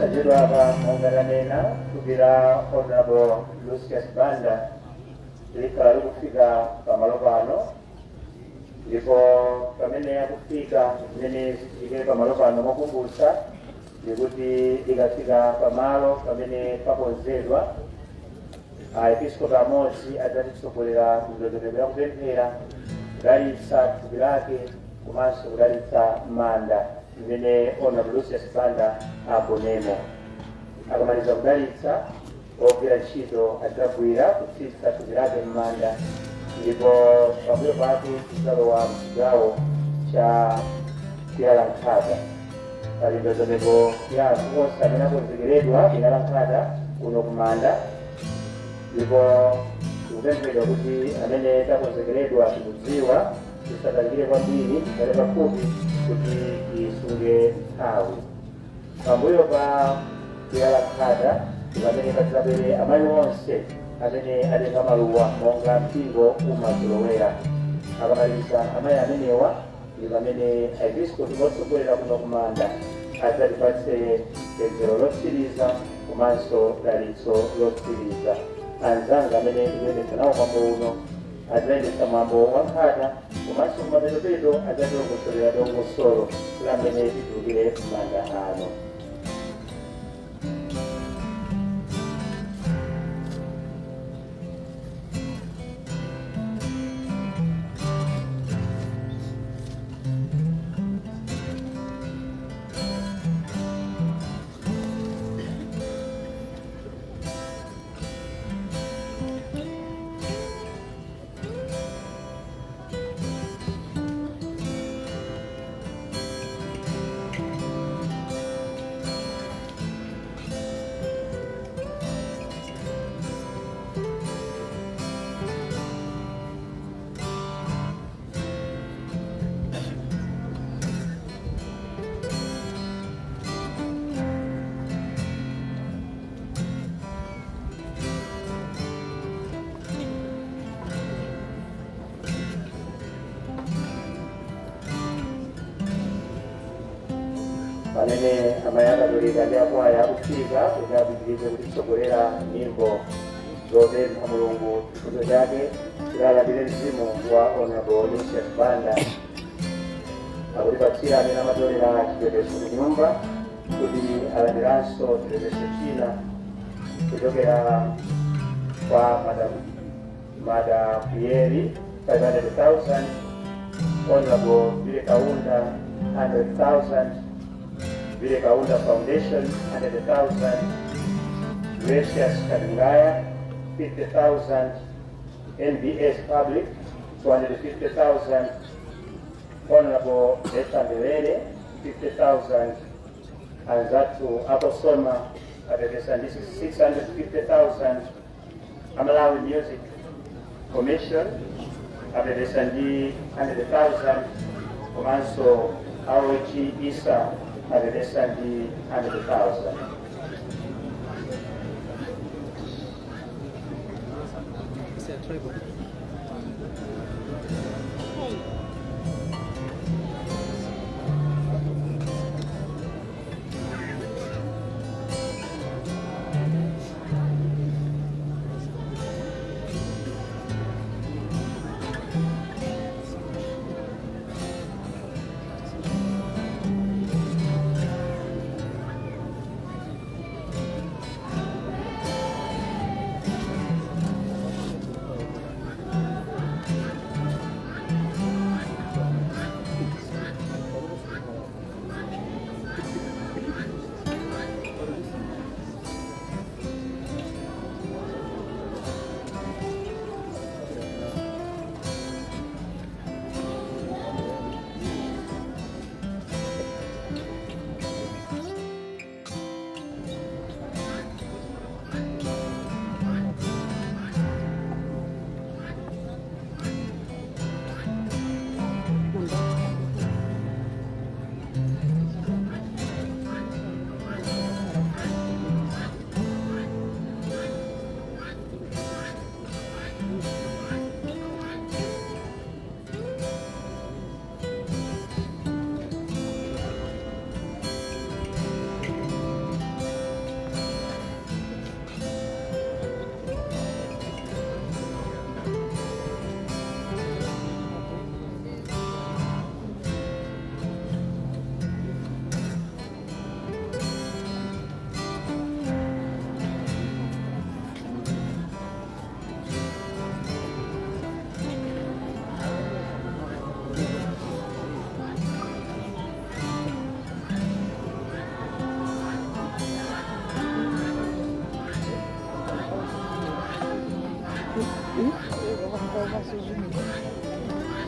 sajidwa hapa Mongananena kugira Honorable Lucius Banda likala likufika pamalo pano ndipo pamene yakufika zimene ikele pamalo pano mokumbutsa ndikuti ikafika pamalo pamene pakonzedwa aepiskopi amodzi adzatitsogolera mndondomeko kupemphera kudalitsa thupi lake komanso kudalitsa manda imene Honorable Lucius Banda agonemo. Akamaliza kudalitsa ogwira ntchito adzagwira kutsitsa thupi lake m'manda ndipo pambuyo pake tidzalowa mchigawo cha Chilalankhata. Pali ndondomeko ya anthu onse amene akonzekeredwa Chilalankhata kuno kumanda ndipo tikupempheredwa kuti amene takonzekeredwa tikudziwa tisatalikire kwambiri tikhale pafupi kuti tisunge nthawi. Pambuyo pa Chilalankhata pamene padzabwere amayi onse amene atenga maluwa monga mpingo umazilowera. Akamaliza amayi amenewa ndi pamene aepiskopi otsogolera kuno kumanda adzatipatse pemphero lotsiriza komanso dalitso lotsiriza. Anzanga amene tikuyendetsa nawo mwambo uno adzayendetsa mwambo wa nkhata komanso kumapeto adzatilongosolera dongosolo lamene titulukire manda ano. Pamene amayi akatolika ndi akwaya akufika kuti apitirize kutitsogolera nyimbo zopempha Mulungu chifundo chake tilalandire mzimu wa Honorable Lucius Banda akutipatsira amene amatolera chitetezo ku nyumba kuti alandiranso chitetezo china kuchokera kwa Mada Pieri 500,000, Honorable Vile Kaunda 100,000, Vile Kaunda Foundation 100,000, Gracious Kalingaya 50,000, NBS Public 250,000, Honorable Esther Mbelele 50,000, Anzatu Akosoma at 650,000, Amalawi Music Commission at 100,000, komanso ROG Isa at 100,000.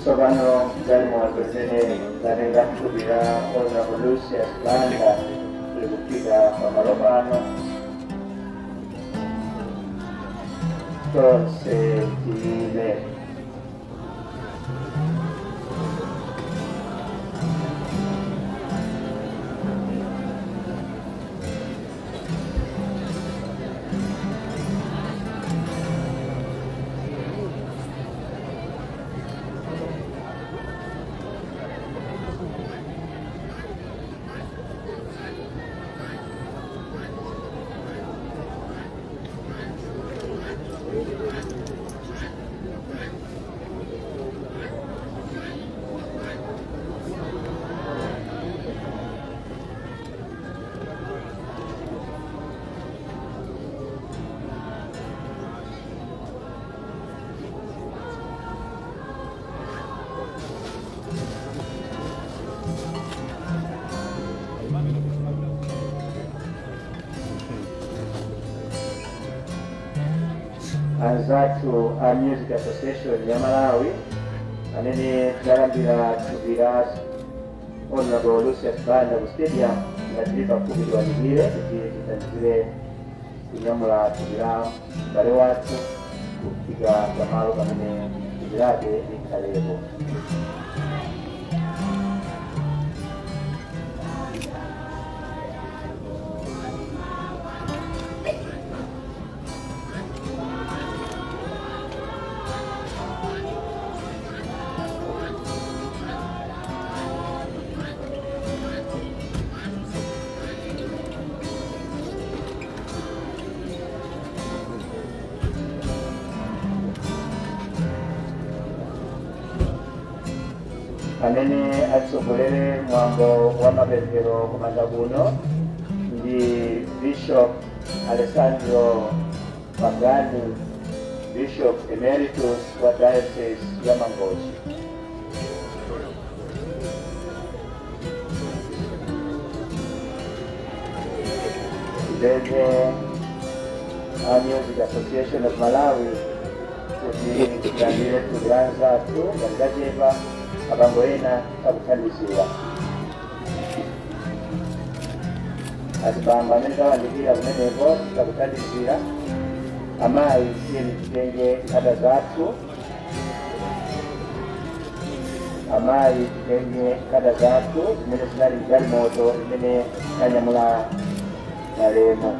Tsopano galimoto zimene zatenga mtubira Honorable Lucius Banda tuli kufika pamalo pano tonse tiyime. Anzathu a Music Association ya Malawi amene galambira tubira Honorable Lucius Banda ku stadium ngatili pafupi tiwanikire kuti titandizire kunyamula tubira m'bale wathu kufika pamalo pamene tubirake likhalepo. Amene atsogolere mwambo wa mapemphero kumanda kuno ndi Bishop Alessandro Pagani, Bishop Emeritus wa Diocese ya Mangochi. Then a Music Association of Malawi kuti tilandire tuliranza tu ngajeba abango ena akuthandizira azibamba amene tawandikira kumeneko akuthandizira amayi tiyeni titenge nkhata zathu, amayi titenge nkhata zathu zimene zinali galimoto imene yanyamula malemu.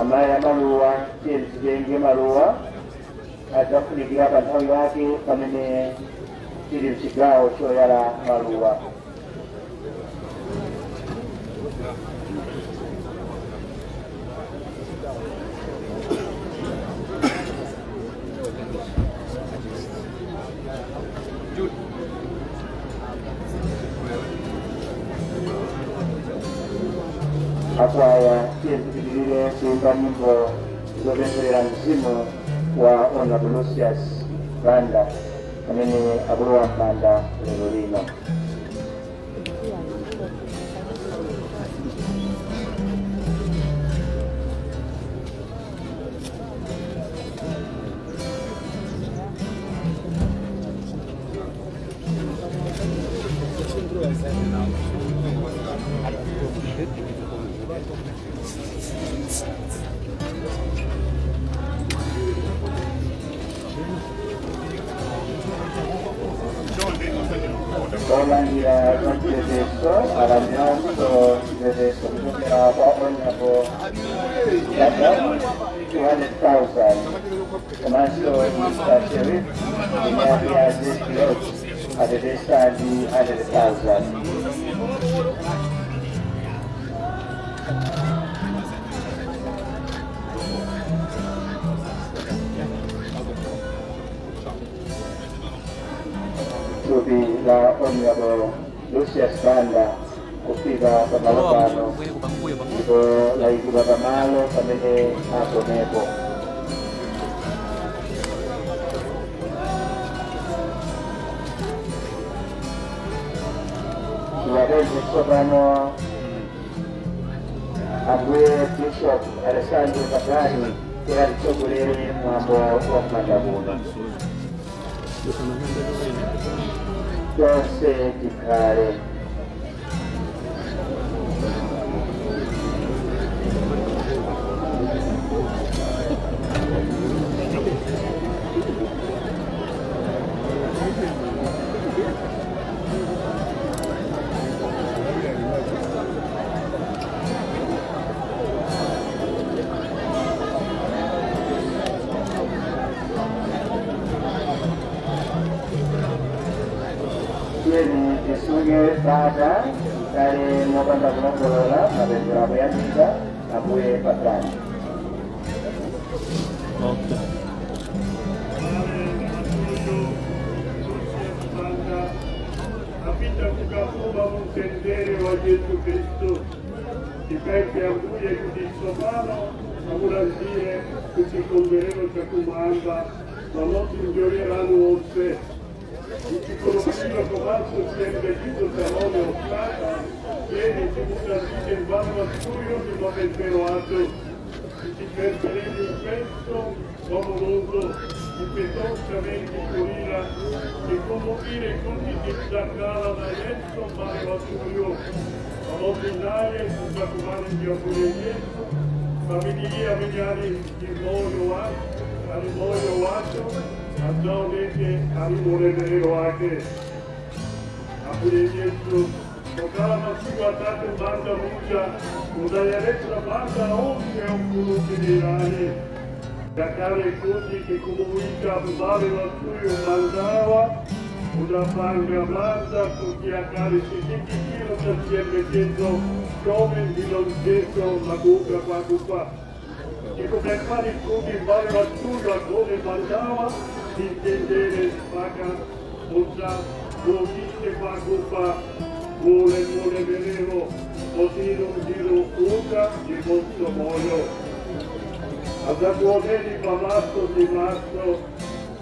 Amaya maluwa tiyeni titenge maluwa adzafunikira pa nthawi yake pamene tili mchigawo choyala maluwa. Akwaya tiyeni tipitirire kuimba nyimbo zopempherera mzimu wa Honorable Lucius Banda amene akulowa mpanda lero lino. Olandira Concedeso, Aranzazo, Concedeso, Honorable 200,000. Commercial Sheriff, the area district, at the distance 100,000. To be the Honorable Lucius Banda, kufika sa Malabano, ito na ikubabamalo sa mga ato nebo. Suwarin Sobrano, Abue Bishop Alessandro Pagani, kaya ito kuliri mga buwak Mandabuno. Jose Dicare. Sungai Praja dari Mobanda Bola, ada Surabaya juga, Abue Patran. Affinché un sentiero a Gesù Cristo, ti perché a lui e con il suo mano, a voler dire che ci converremo ci comanda, ma non si miglioreranno oltre. Il psicologo comando si è investito tra nome o stata, viene di una vita in vano a studio di momento alto, si perderemo in questo, amoroso, impetuosamente corrida, e commuovere con di distaccara da esso, mare a studio, a ordinare, a comando di apure familia vediare il moio alto, attualmente arriverò anche a Pugliese, tocava si guardate un banda rugia, una dialettra banda oltre un culo federale, da care così che comunica male la sua mandava, una banga banda così a care si sentire da sempre dentro, come di non stesso la bocca qua. E come fare il culo in male la sua come mandava, intendere paga, osa, volgiste qua colpa, vuole vedere, così non giro usa di molto moio. A da buonelli palazzo di marzo,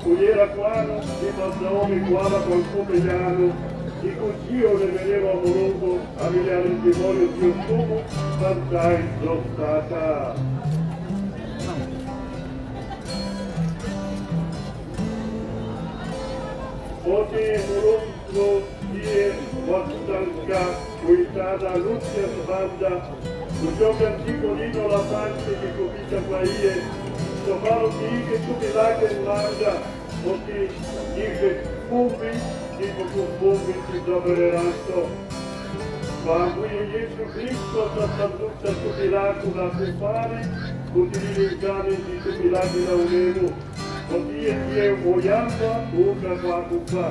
culiera quano, di mandone quala qualcuno piano, di così io ne vedevo amoroso, a miliare il demonio di un fumo, fantai stata. Oggi Morozzo die Wastanka, Uitada Lucia Banda, un gioco antico lino la parte che comincia a guarire, Somalo di che tu mi laghi in manda, oggi dice fumbi, dico con fumbi si troveranno. Ma qui Gesù Cristo sta tutta su milagro da compare, utilizzare di su milagro da unevo. Così è vogliamo una qua.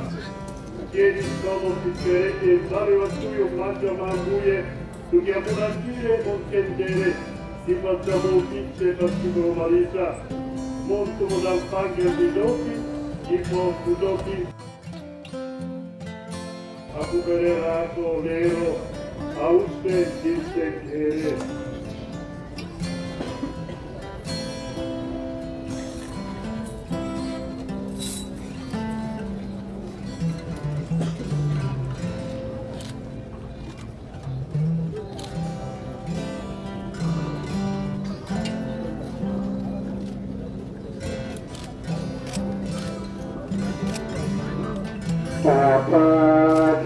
Chiedi solo sinceramente il mare a cui mangia manguie, dobbiamo agire non sentire, si facciamo pizze per sicuro marita, molto da fangue di dotti, tipo dotti, a cubererato nero, a usted di sentire. Papa,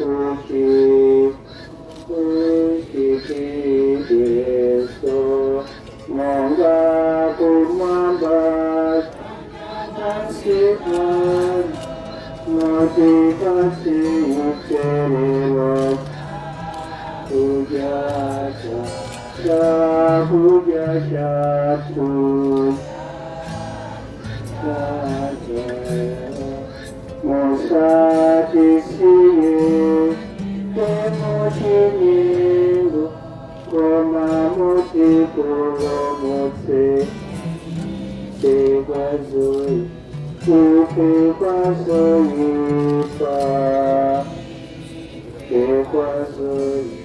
suci, suci Yesus, semoga kumambas kasihan, motivasi cerewas, puja puja syatu, Musa disiye, temushiniru, koma muti kuromutse, tebazoi, tebazoi pa, tebazoi.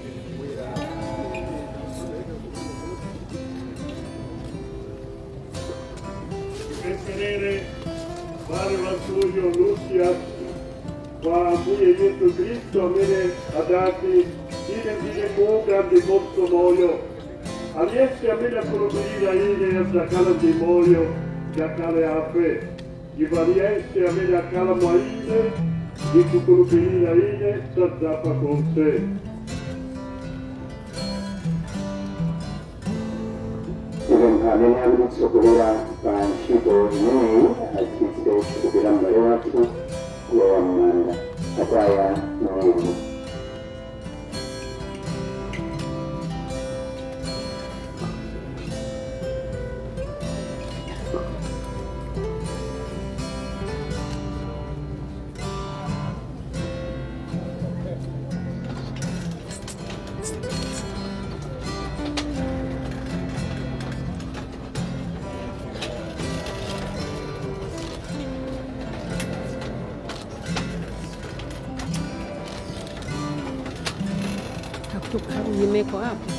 Vedere Parla Studio Lucia qua Ambuye Gesù Cristo mene adati dire coca di vostro moio a riesce a mene a produrre ine a sacala di moio che accade a fe di variesse a mene a cala maine di cucurupirina ine sa zappa con te. Hanya bisa bergerak dan sido ini kita bergerak melewati lewat apa yang ini. Nimeko hapo.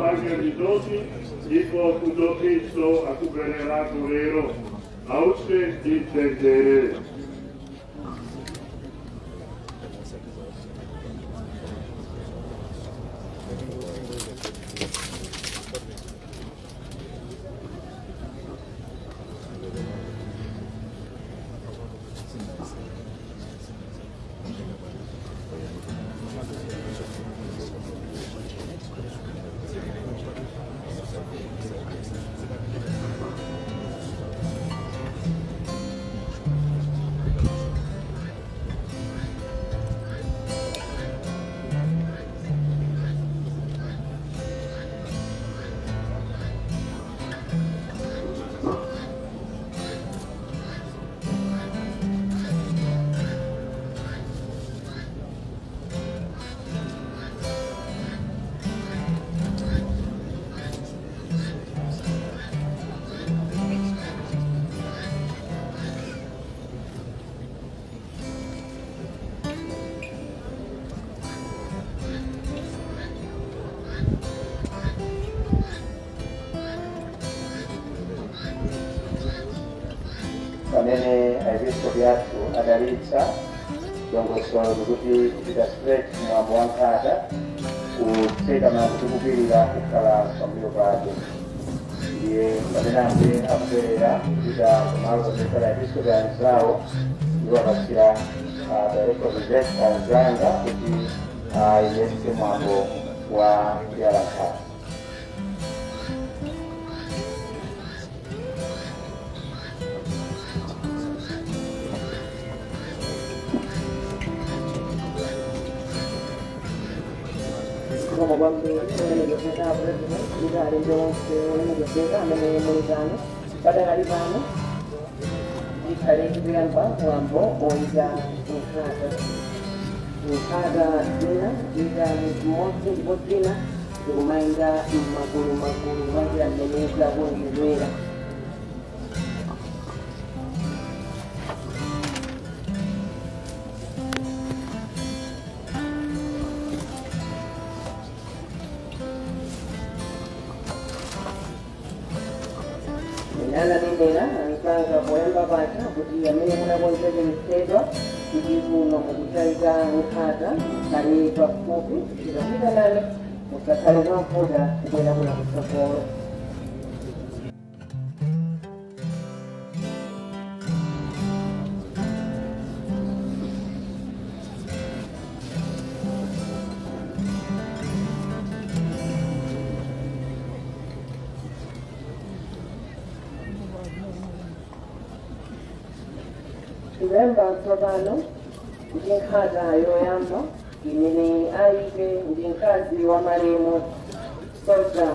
anche ridotti, iko kudokiso akubenera kurero, auste di tendere. Pamene aepiskopi athu adalitsa dongosolo kuti kupita straight mwambo wa nkhata kutseka kuti kupirira kukhala pambuyo pake. Ndiye pamene ambuye akubwerera kupita kumalo kumene aepiskopi anzawo iwo akasira director visit anzanga kuti ayese mwambo wa kuyala nkhata. Como cuando yo estaba por el lugar, yo estaba memorizando, para analizando, y para que vean cuando hoy ya en cada día, llega mucho y botina, y manda macuru, vaya a tener la buena. Nala nendera, nsanga poemba bacha, kuti yamene munakonzeka mtedwa, kuti kuno mukuchaika nkhata, kali pafupi, tikapita nane, musakhale kwamfuta kubwera kuna kutsogolo. Remember tsopano ndi nkhata yoyamba imene alibe ndi mkazi wa malemu Soja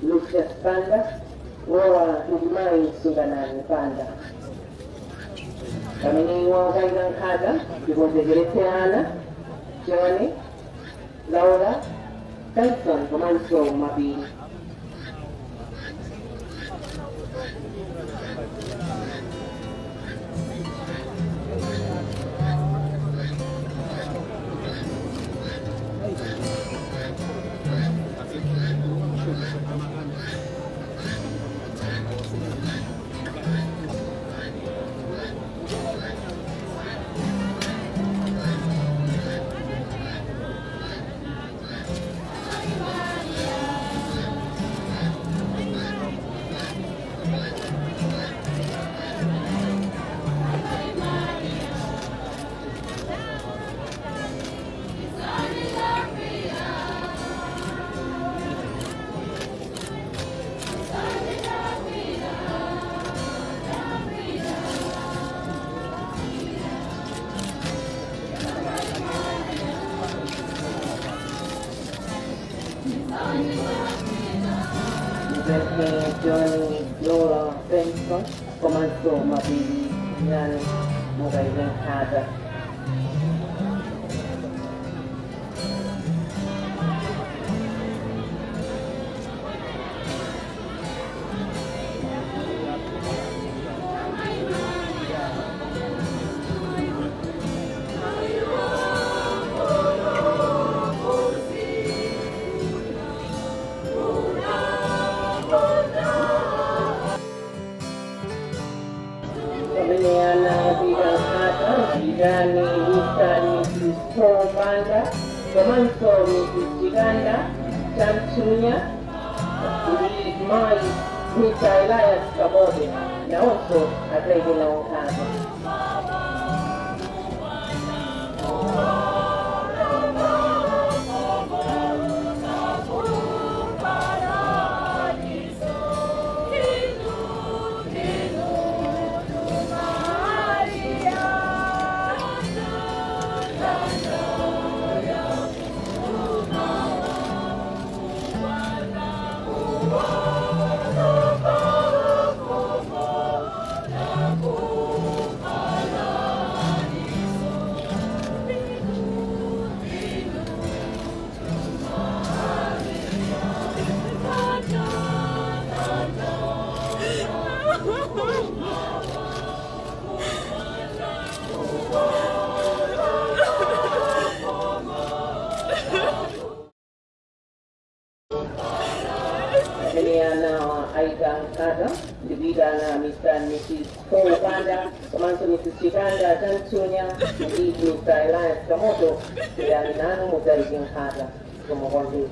Lucius Panda wowa ndi mayi Sunganani Panda. Pamene iwo akayika nkhata ndikonzekeretserana John, Laura, Samson komanso Mapiri. Johnny, Laura, Benson, comandò Mapiri, Nani, Morena, Ada. yani Mr. and Mrs. Paul Banda, Komanso Mrs. Chiganda, Chanchunya, my Mr. Elias Kabode, na also a lady long time. Aida Kada, dibida na Mr. and Mrs. Paul Banda, Komanso Mrs. Chiganda, Chanchunya, and Mr. Elias Kamoto, yani nano Muzaiking Kada, Kumogondi.